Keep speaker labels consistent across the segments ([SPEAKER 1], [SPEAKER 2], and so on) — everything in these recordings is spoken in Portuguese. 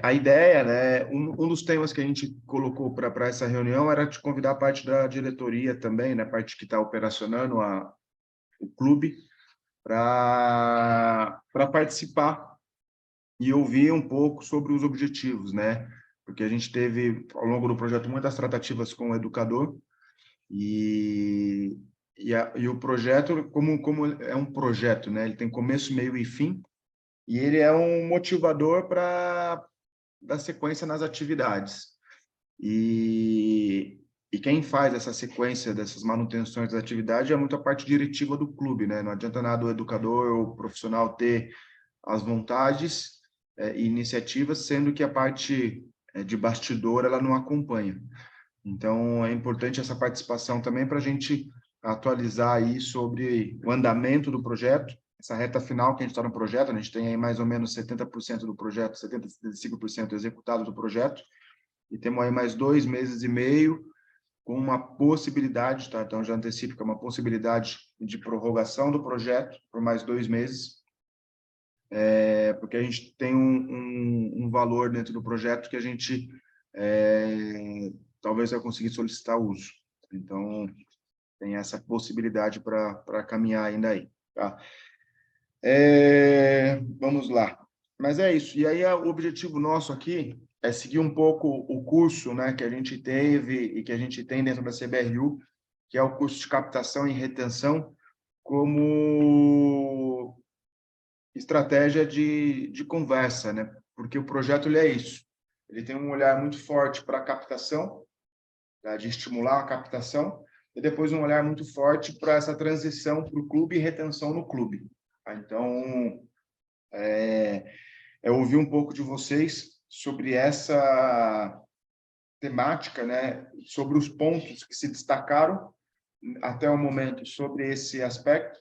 [SPEAKER 1] A ideia, né, um dos temas que a gente colocou para essa reunião era te convidar a parte da diretoria também, né, a parte que está operacionando o clube, para participar e ouvir um pouco sobre os objetivos, né? Porque a gente teve, ao longo do projeto, muitas tratativas com o educador e o projeto, como é um projeto, né? Ele tem começo, meio e fim, e ele é um motivador para dar sequência nas atividades. E quem faz essa sequência dessas manutenções da atividade é muito a parte diretiva do clube, né? Não adianta nada o educador ou o profissional ter as vontades e iniciativas, sendo que a parte de bastidor ela não acompanha. Então, é importante essa participação também para a gente atualizar aí sobre o andamento do projeto, essa reta final que a gente está no projeto, né? A gente tem aí mais ou menos 70% do projeto, 70, 75% executado do projeto, e temos aí mais 2 meses e meio com uma possibilidade, tá? Então, já antecipo que é uma possibilidade de prorrogação do projeto por mais 2 meses, porque a gente tem um valor dentro do projeto que a gente talvez vai conseguir solicitar uso. Então, tem essa possibilidade para caminhar ainda aí, tá? Vamos lá. Mas é isso. E aí, o objetivo nosso aqui é seguir um pouco o curso, né, que a gente teve e que a gente tem dentro da CBRU, que é o curso de captação e retenção, como estratégia de conversa, né? Porque o projeto ele é isso. Ele tem um olhar muito forte para a captação, tá? De estimular a captação, e depois um olhar muito forte para essa transição para o clube e retenção no clube. Tá? Então, eu ouvi um pouco de vocês sobre essa temática, né? Sobre os pontos que se destacaram até o momento sobre esse aspecto,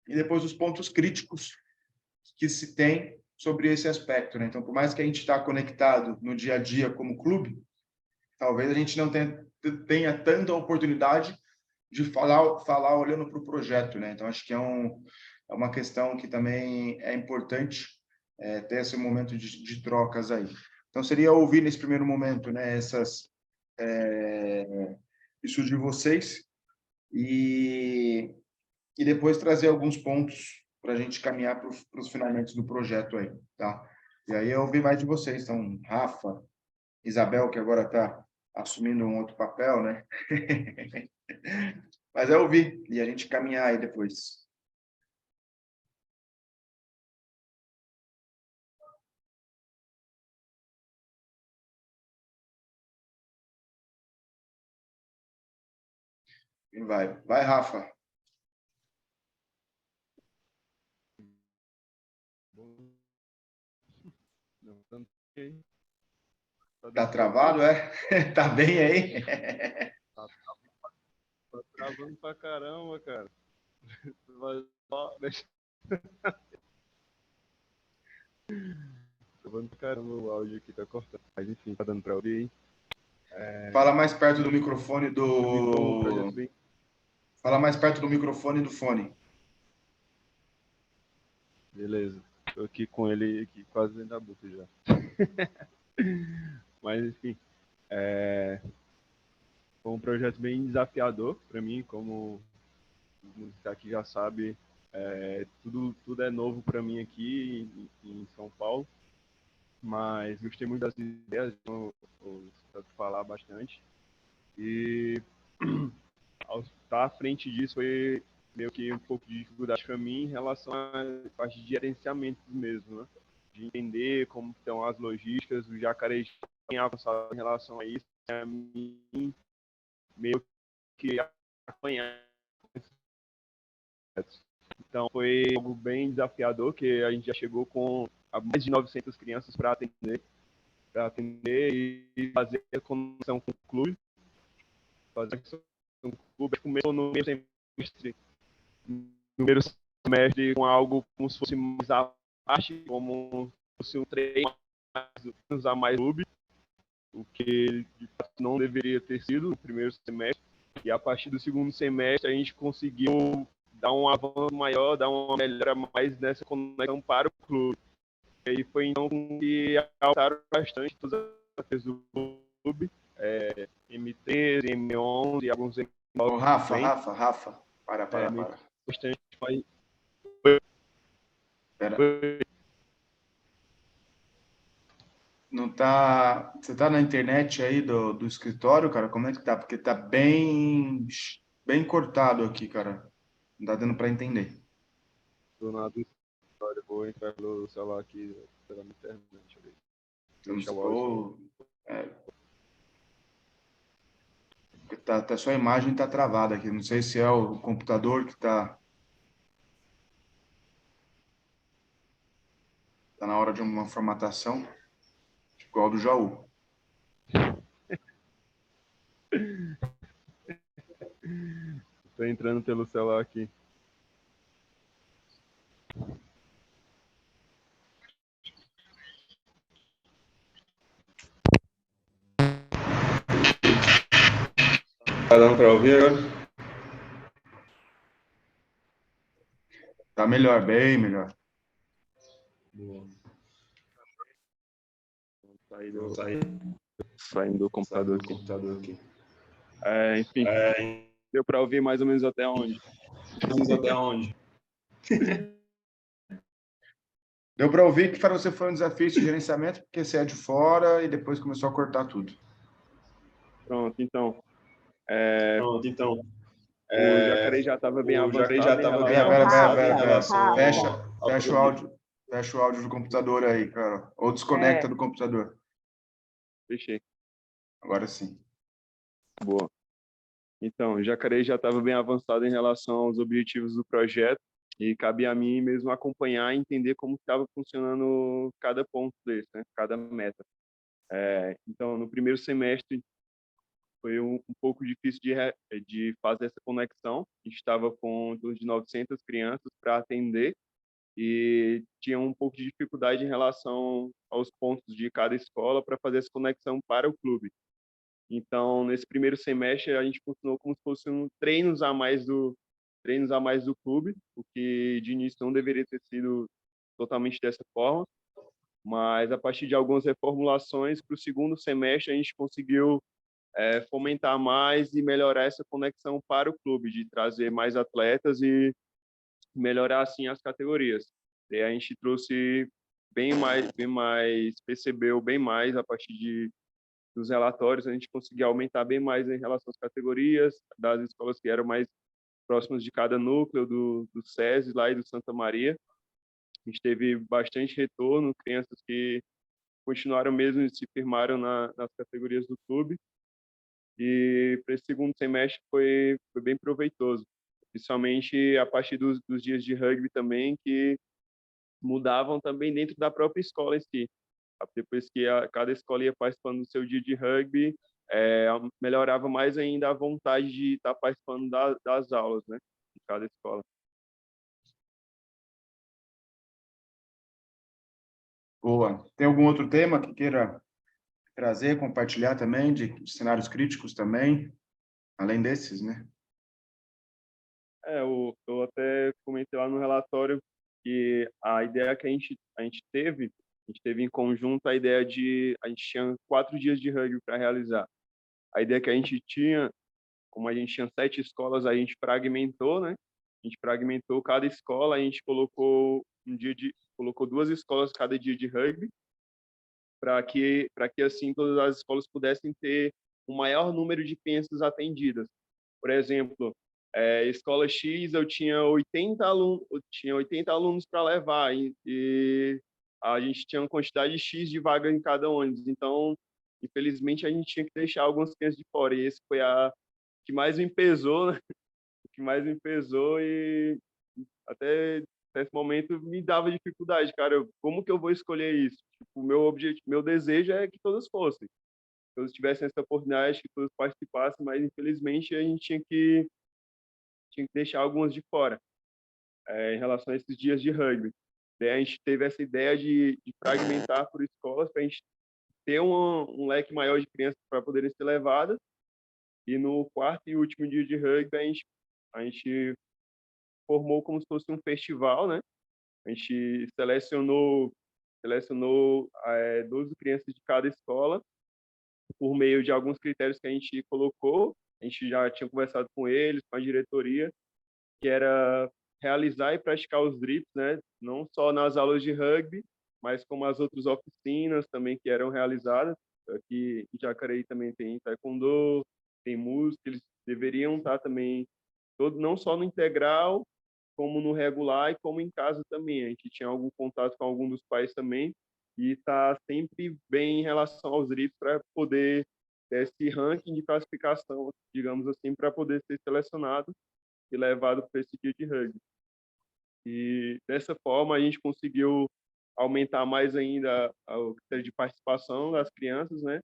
[SPEAKER 1] e depois os pontos críticos que se tem sobre esse aspecto, né? Então, por mais que a gente está conectado no dia a dia como clube, talvez a gente não tenha tanta oportunidade de falar olhando para o projeto, né? Então, acho que é uma questão que também é importante ter esse momento de trocas aí. Então, seria ouvir nesse primeiro momento, né, isso de vocês e, e depois trazer alguns pontos para a gente caminhar para os finalmente do projeto aí, tá? E aí eu ouvi mais de vocês, então, Rafa, Isabel, que agora está assumindo um outro papel, né? Mas é ouvir e a gente caminhar aí depois. E vai. Vai, Rafa.
[SPEAKER 2] Não, tanto que tá
[SPEAKER 1] Tá
[SPEAKER 2] dando para ouvir?
[SPEAKER 1] travado, é? Tá bem aí?
[SPEAKER 2] Tá, tá travando pra caramba, cara. Vai só, deixa travando pra caramba o áudio aqui, tá cortando. Mas enfim, tá dando pra ouvir aí.
[SPEAKER 1] Fala mais perto do microfone
[SPEAKER 2] Eu vi como um projeto
[SPEAKER 1] do...
[SPEAKER 2] bem.
[SPEAKER 1] Fala mais perto do microfone do fone.
[SPEAKER 2] Beleza. Tô aqui com ele aqui quase dentro da boca já. Mas enfim, foi um projeto bem desafiador para mim, como o mundo que aqui já sabe, tudo é novo para mim aqui em São Paulo, mas gostei muito das ideias, então eu falar bastante. E ao estar à frente disso foi meio que um pouco de dificuldade para mim em relação à parte de gerenciamento mesmo, né? De entender como estão as logísticas, o Jacareí tem avançado em relação a isso, a mim meio que acompanhar. Então foi algo bem desafiador, que a gente já chegou com mais de 900 crianças para atender e fazer a conexão com o clube. Fazer a conexão com o clube. Começou no primeiro semestre com algo como se fosse mais a parte, como se fosse um treino usar mais clube, o que de fato não deveria ter sido no primeiro semestre. E a partir do segundo semestre a gente conseguiu dar um avanço maior, dar uma melhora mais nessa conexão para o clube. aí foi então que aumentaram bastante todas as vezes do clube, M13, M11 e alguns M9
[SPEAKER 1] Ô, Rafa,
[SPEAKER 2] também.
[SPEAKER 1] Rafa, para.
[SPEAKER 2] Bastante, mas...
[SPEAKER 1] Pera. Não tá... Você tá na internet aí do escritório, cara? Como é que tá? Porque tá bem cortado aqui, cara. Não tá dando para entender.
[SPEAKER 2] Do nada, vou entrar pelo celular aqui pela internet. Deixa o áudio.
[SPEAKER 1] Sua imagem tá travada aqui. Não sei se é o computador que tá na hora de uma formatação, igual do Jaú.
[SPEAKER 2] Tô entrando pelo celular aqui. Tá dando para ouvir agora?
[SPEAKER 1] Tá melhor, bem melhor.
[SPEAKER 2] Boa. Saindo do computador aqui. Enfim, deu para ouvir mais ou menos até onde?
[SPEAKER 1] Deu para ouvir que para você foi um desafio esse gerenciamento, porque você é de fora e depois começou a cortar tudo.
[SPEAKER 2] Pronto, então. O Jacaré já estava bem avançado em relação...
[SPEAKER 1] Fecha o áudio do computador aí, cara. Ou desconecta do computador.
[SPEAKER 2] Fechei.
[SPEAKER 1] Agora sim.
[SPEAKER 2] Boa. Então, o Jacaré já estava bem avançado em relação aos objetivos do projeto e cabia a mim mesmo acompanhar e entender como estava funcionando cada ponto desse, né? Cada meta. Então, no primeiro semestre foi um pouco difícil de fazer essa conexão. A gente estava com em torno de 900 crianças para atender e tinha um pouco de dificuldade em relação aos pontos de cada escola para fazer essa conexão para o clube. Então, nesse primeiro semestre, a gente funcionou como se fosse treinos a mais do clube, o que de início não deveria ter sido totalmente dessa forma, mas a partir de algumas reformulações, para o segundo semestre, a gente conseguiu fomentar mais e melhorar essa conexão para o clube, de trazer mais atletas e melhorar, assim, as categorias. E a gente trouxe bem mais, percebeu bem mais a partir dos relatórios, a gente conseguia aumentar bem mais em relação às categorias das escolas que eram mais próximas de cada núcleo, do SESI lá e do Santa Maria. A gente teve bastante retorno, crianças que continuaram mesmo e se firmaram nas categorias do clube. E para esse segundo semestre foi bem proveitoso, principalmente a partir dos dias de rugby também, que mudavam também dentro da própria escola em si. Depois que cada escola ia participando do seu dia de rugby, melhorava mais ainda a vontade de estar participando das aulas, né, de cada escola.
[SPEAKER 1] Boa. Tem algum outro tema que queira trazer, compartilhar também, de cenários críticos também, além desses, né?
[SPEAKER 2] Eu até comentei lá no relatório que a ideia que a gente teve em conjunto a ideia de... A gente tinha 4 dias de rugby para realizar. A ideia que a gente tinha, como a gente tinha 7 escolas, a gente fragmentou, né? A gente fragmentou cada escola, a gente colocou colocou 2 escolas cada dia de rugby, para que assim todas as escolas pudessem ter o maior número de crianças atendidas. Por exemplo, escola X eu tinha 80 alunos para levar e a gente tinha uma quantidade X de vagas em cada ônibus. Então, infelizmente, a gente tinha que deixar algumas crianças de fora. E esse foi a que mais me pesou, né? O que mais me pesou e até nesse momento me dava dificuldade, cara. Como que eu vou escolher isso? Tipo, meu objetivo, meu desejo é que todos fossem, que todos tivessem essa oportunidade, que todos participassem, mas infelizmente a gente tinha que deixar algumas de fora em relação a esses dias de rugby. Daí a gente teve essa ideia de fragmentar por escolas para a gente ter um leque maior de crianças para poderem ser levadas. E no quarto e último dia de rugby a gente formou como se fosse um festival, né? A gente selecionou selecionou 12 crianças de cada escola por meio de alguns critérios que a gente colocou. A gente já tinha conversado com eles, com a diretoria, que era realizar e praticar os drifts, né? Não só nas aulas de rugby, mas como as outras oficinas também que eram realizadas. Aqui em Jacareí também tem taekwondo, tem música, eles deveriam estar também, não só no integral, como no regular e como em casa também. A gente tinha algum contato com algum dos pais também e está sempre bem em relação aos drifts para poder ter esse ranking de classificação, digamos assim, para poder ser selecionado e levado para esse dia de rugby. E dessa forma a gente conseguiu aumentar mais ainda o critério de participação das crianças, né,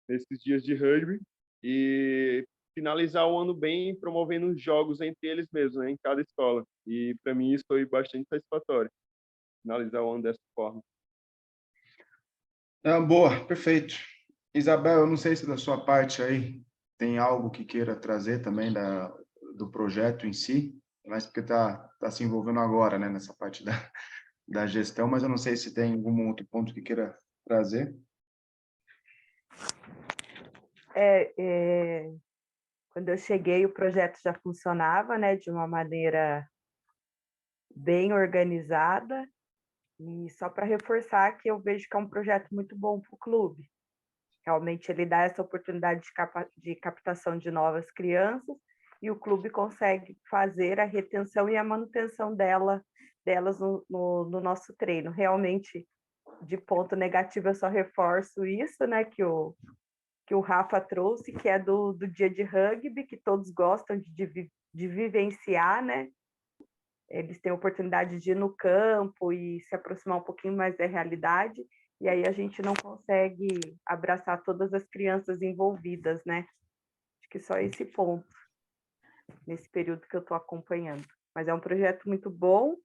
[SPEAKER 2] nesses dias de rugby e finalizar o ano bem promovendo jogos entre eles mesmos, né, em cada escola. E para mim isso foi bastante satisfatório, finalizar o ano dessa forma.
[SPEAKER 1] Boa, perfeito. Isabel, eu não sei se da sua parte aí tem algo que queira trazer também do projeto em si, mas porque tá se envolvendo agora, né, nessa parte da gestão, mas eu não sei se tem algum outro ponto que queira trazer.
[SPEAKER 3] Quando eu cheguei, o projeto já funcionava, né, de uma maneira bem organizada, e só para reforçar que eu vejo que é um projeto muito bom para o clube. Realmente ele dá essa oportunidade de captação de novas crianças e o clube consegue fazer a retenção e a manutenção delas no nosso treino. Realmente, de ponto negativo, eu só reforço isso, né, que o Rafa trouxe, que é do dia de rugby, que todos gostam de vivenciar, né? Eles têm a oportunidade de ir no campo e se aproximar um pouquinho mais da realidade, e aí a gente não consegue abraçar todas as crianças envolvidas, né? Acho que só esse ponto, nesse período que eu estou acompanhando. Mas é um projeto muito bom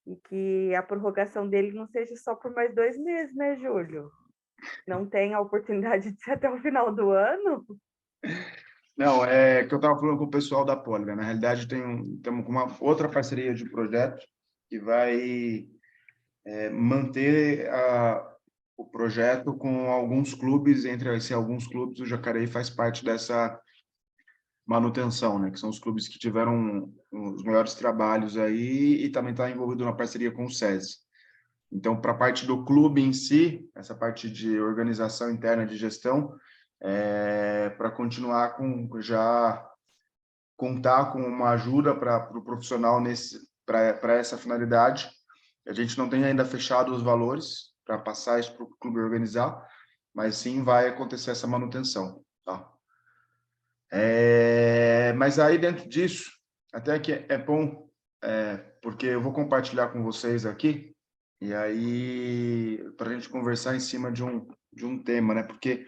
[SPEAKER 3] e que a prorrogação dele não seja só por mais 2 meses, né, Júlio? Não tem a oportunidade de ser até o final do ano?
[SPEAKER 1] Não, é que eu estava falando com o pessoal da Poli, né? Na realidade, temos uma outra parceria de projeto que vai manter o projeto com alguns clubes, entre esses alguns clubes, o Jacareí faz parte dessa manutenção, né? Que são os clubes que tiveram os melhores trabalhos aí e também está envolvido na parceria com o SESI. Então, para a parte do clube em si, essa parte de organização interna de gestão, para continuar já contar com uma ajuda para o profissional para essa finalidade. A gente não tem ainda fechado os valores para passar isso para o clube organizar, mas sim vai acontecer essa manutenção, tá? Mas aí dentro disso, até que é bom, porque eu vou compartilhar com vocês aqui, e aí para a gente conversar em cima de um tema, né? Porque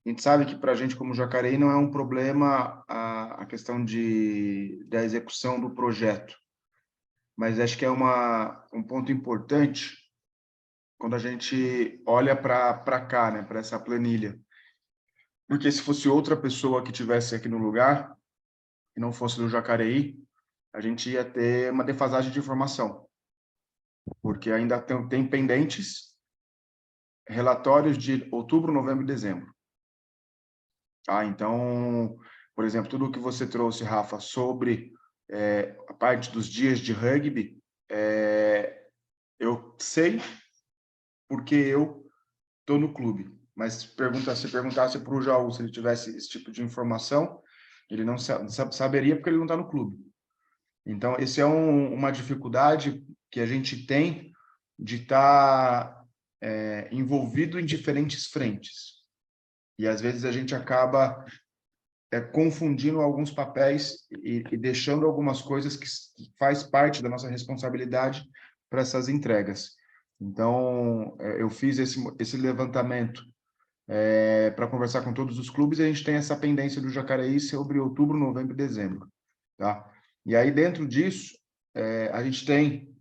[SPEAKER 1] a gente sabe que para a gente, como Jacareí, não é um problema a questão da execução do projeto, mas acho que é um ponto importante quando a gente olha para cá, né, para essa planilha. Porque se fosse outra pessoa que tivesse aqui no lugar, e não fosse do Jacareí, a gente ia ter uma defasagem de informação, porque ainda tem pendentes relatórios de outubro, novembro e dezembro. Tá? Então, por exemplo, tudo o que você trouxe, Rafa, sobre a parte dos dias de rugby, eu sei porque eu estou no clube. Mas se perguntasse para o Jaú se ele tivesse esse tipo de informação, ele não saberia porque ele não está no clube. Então, esse é uma dificuldade que a gente tem de estar envolvido em diferentes frentes. E, às vezes, a gente acaba confundindo alguns papéis e deixando algumas coisas que faz parte da nossa responsabilidade para essas entregas. Então, eu fiz esse levantamento para conversar com todos os clubes, e a gente tem essa pendência do Jacareí sobre outubro, novembro e dezembro. Tá? E aí, dentro disso, a gente tem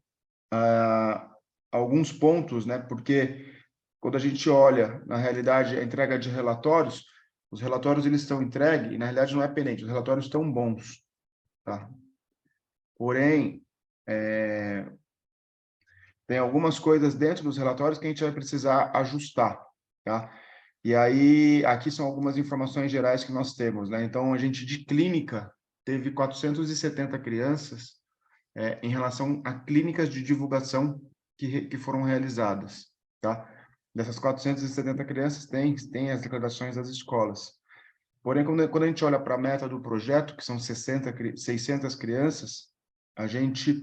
[SPEAKER 1] alguns pontos, né? Porque quando a gente olha, na realidade, a entrega de relatórios, os relatórios eles estão entregues e, na realidade, não é pendente, os relatórios estão bons. Tá? Porém, tem algumas coisas dentro dos relatórios que a gente vai precisar ajustar, tá? E aí, aqui são algumas informações gerais que nós temos, né? Então, a gente de clínica teve 470 crianças em relação a clínicas de divulgação que foram realizadas, tá? Dessas 470 crianças, tem as declarações das escolas. Porém, quando a gente olha para a meta do projeto, que são 600 crianças, a gente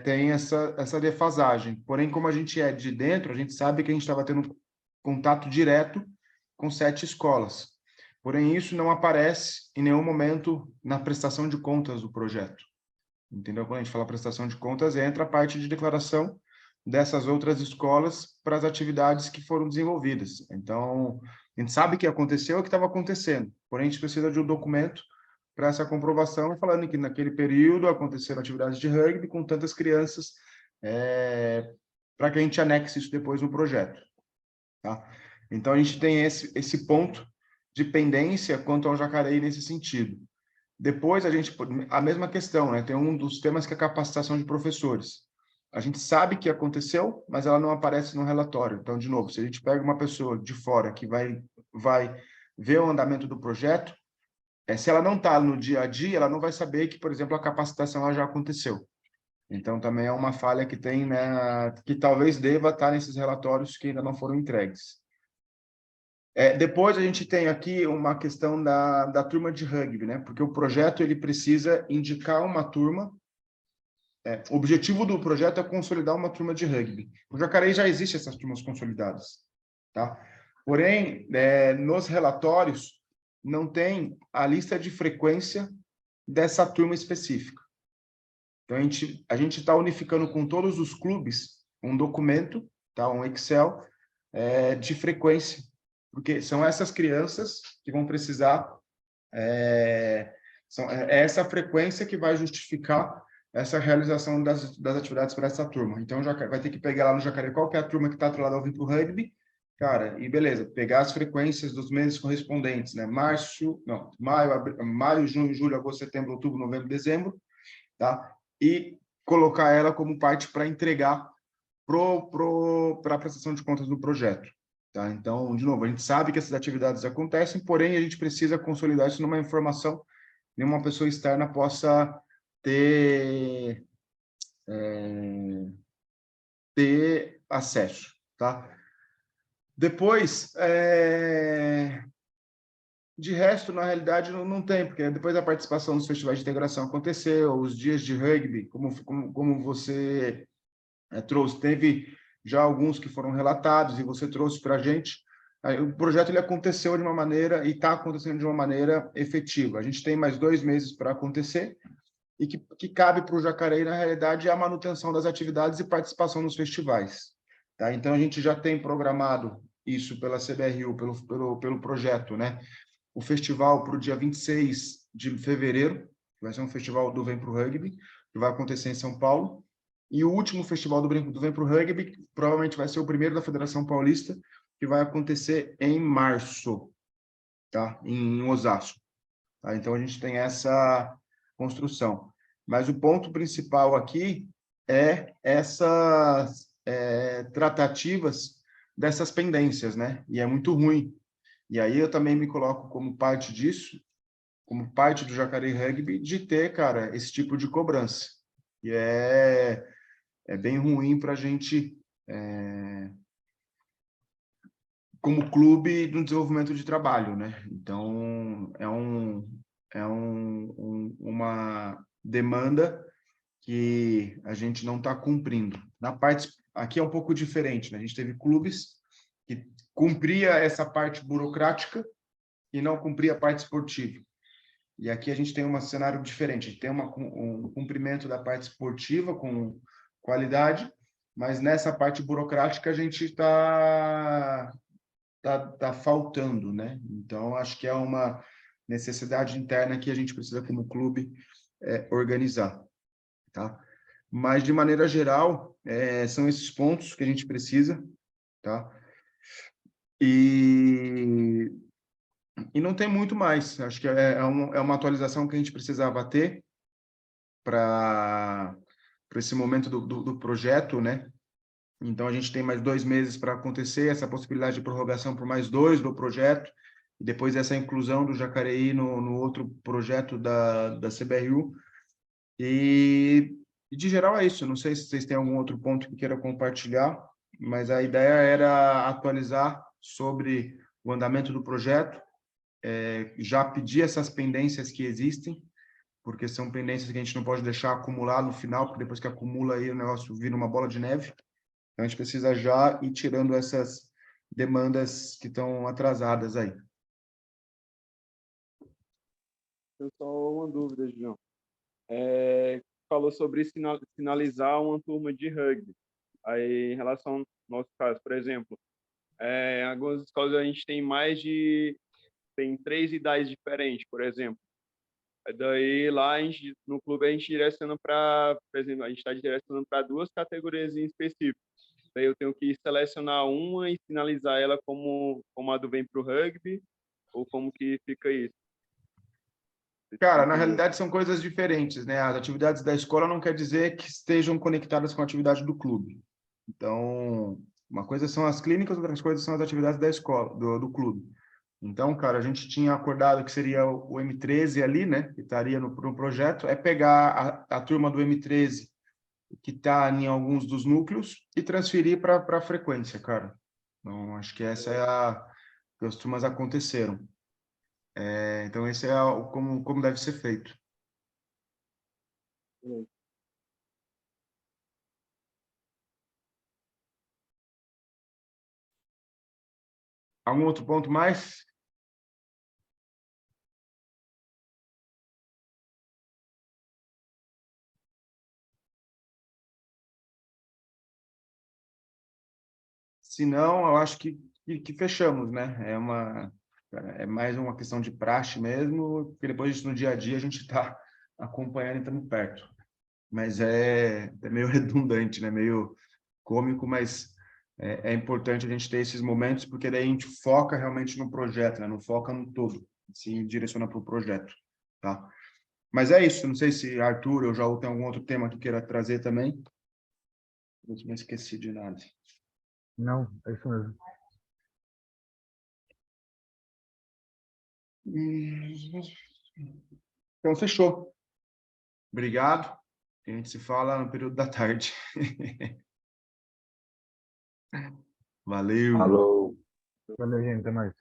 [SPEAKER 1] tem essa defasagem. Porém, como a gente é de dentro, a gente sabe que a gente estava tendo contato direto com 7 escolas. Porém, isso não aparece em nenhum momento na prestação de contas do projeto. Entendeu? Quando a gente fala prestação de contas, entra a parte de declaração dessas outras escolas para as atividades que foram desenvolvidas. Então, a gente sabe que aconteceu o que estava acontecendo, porém a gente precisa de um documento para essa comprovação, falando que naquele período aconteceram atividades de rugby com tantas crianças, para que a gente anexe isso depois no projeto. Tá? Então, a gente tem esse ponto de pendência quanto ao Jacareí nesse sentido. Depois, a mesma questão, né? Tem um dos temas que é a capacitação de professores. A gente sabe que aconteceu, mas ela não aparece no relatório. Então, de novo, se a gente pega uma pessoa de fora que vai ver o andamento do projeto, se ela não está no dia a dia, ela não vai saber que, por exemplo, a capacitação ela já aconteceu. Então, também é uma falha que tem, né, que talvez deva estar nesses relatórios que ainda não foram entregues. Depois a gente tem aqui uma questão da turma de rugby, né? Porque o projeto ele precisa indicar uma turma. O objetivo do projeto é consolidar uma turma de rugby. No Jacareí já existem essas turmas consolidadas, tá? Porém, nos relatórios não tem a lista de frequência dessa turma específica. Então a gente está unificando com todos os clubes um documento, tá? Um Excel de frequência, porque são essas crianças que vão precisar, é essa frequência que vai justificar essa realização das atividades para essa turma. Então, vai ter que pegar lá no Jacareí qual que é a turma que está atrelada ao Vínculo Rugby, cara, e beleza, pegar as frequências dos meses correspondentes, né? Maio, junho, julho, agosto, setembro, outubro, novembro, dezembro, tá? E colocar ela como parte para entregar para a prestação de contas do projeto. Tá? Então, de novo, a gente sabe que essas atividades acontecem, porém, a gente precisa consolidar isso numa informação, nenhuma pessoa externa possa ter acesso. Tá? Depois, de resto, na realidade, não tem, porque depois da participação nos festivais de integração aconteceu, os dias de rugby, como você trouxe, teve já alguns que foram relatados e você trouxe para a gente. O projeto ele aconteceu de uma maneira e está acontecendo de uma maneira efetiva. A gente tem mais 2 meses para acontecer e que cabe para o Jacareí, na realidade, é a manutenção das atividades e participação nos festivais. Tá? Então, a gente já tem programado isso pela CBRU, pelo projeto, né? O festival para o dia 26 de fevereiro, que vai ser um festival do Vem Pro Rugby, que vai acontecer em São Paulo. E o último festival do Vem Pro Rugby, que provavelmente vai ser o primeiro da Federação Paulista, que vai acontecer em março, tá? Em Osasco. Tá? Então, a gente tem essa construção. Mas o ponto principal aqui é essas tratativas dessas pendências, né? E é muito ruim. E aí eu também me coloco como parte disso, como parte do Jacareí Rugby, de ter, cara, esse tipo de cobrança. E é bem ruim para a gente, como clube, no desenvolvimento de trabalho, né? Então, uma demanda que a gente não está cumprindo. Aqui é um pouco diferente, né? A gente teve clubes que cumpria essa parte burocrática e não cumpria a parte esportiva. E aqui a gente tem um cenário diferente. A gente tem um cumprimento da parte esportiva com qualidade, mas nessa parte burocrática a gente está faltando, né? Então, acho que é uma necessidade interna que a gente precisa, como clube, organizar, tá? Mas, de maneira geral, são esses pontos que a gente precisa, tá? E não tem muito mais. Acho que é uma atualização que a gente precisava ter para esse momento do projeto, né? Então, a gente tem mais 2 meses para acontecer, essa possibilidade de prorrogação por mais 2 do projeto, e depois essa inclusão do Jacareí no outro projeto da CBRU. E, de geral, é isso. Não sei se vocês têm algum outro ponto que queiram compartilhar, mas a ideia era atualizar sobre o andamento do projeto, já pedir essas pendências que existem, porque são pendências que a gente não pode deixar acumular no final, porque depois que acumula aí o negócio vira uma bola de neve. Então, a gente precisa já ir tirando essas demandas que estão atrasadas aí.
[SPEAKER 2] Tenho só uma dúvida, João. Falou sobre finalizar uma turma de rugby. Aí, em relação ao nosso caso, por exemplo, algumas escolas a gente tem 3 idades diferentes, por exemplo. Daí lá no clube a gente direciona para, por exemplo, a gente está direcionando para 2 categorias em específico. Daí eu tenho que selecionar uma e finalizar ela como a do vem para o rugby, ou como que fica isso?
[SPEAKER 1] Cara, na realidade são coisas diferentes, né? As atividades da escola não quer dizer que estejam conectadas com a atividade do clube. Então, uma coisa são as clínicas, outras coisas são as atividades da escola, do clube. Então, cara, a gente tinha acordado que seria o M13 ali, né? Que estaria no projeto, é pegar a turma do M13 que está em alguns dos núcleos e transferir para a frequência, cara. Então, acho que essa é que as turmas aconteceram. Então, esse é como deve ser feito. Algum outro ponto mais? Se não, eu acho que fechamos, né? É mais uma questão de praxe mesmo, porque depois disso, no dia a dia, a gente está acompanhando e estamos perto. Mas é meio redundante, né? Meio cômico, mas é importante a gente ter esses momentos, porque daí a gente foca realmente no projeto, né? Não foca no todo, se direciona para o projeto, tá? Mas é isso, não sei se Arthur ou Jaú tem algum outro tema que queira trazer também. Não esqueci de nada.
[SPEAKER 4] Não, é isso mesmo.
[SPEAKER 1] Então, fechou. Obrigado. A gente se fala no período da tarde. Valeu.
[SPEAKER 4] Falou. Valeu, gente. Até mais.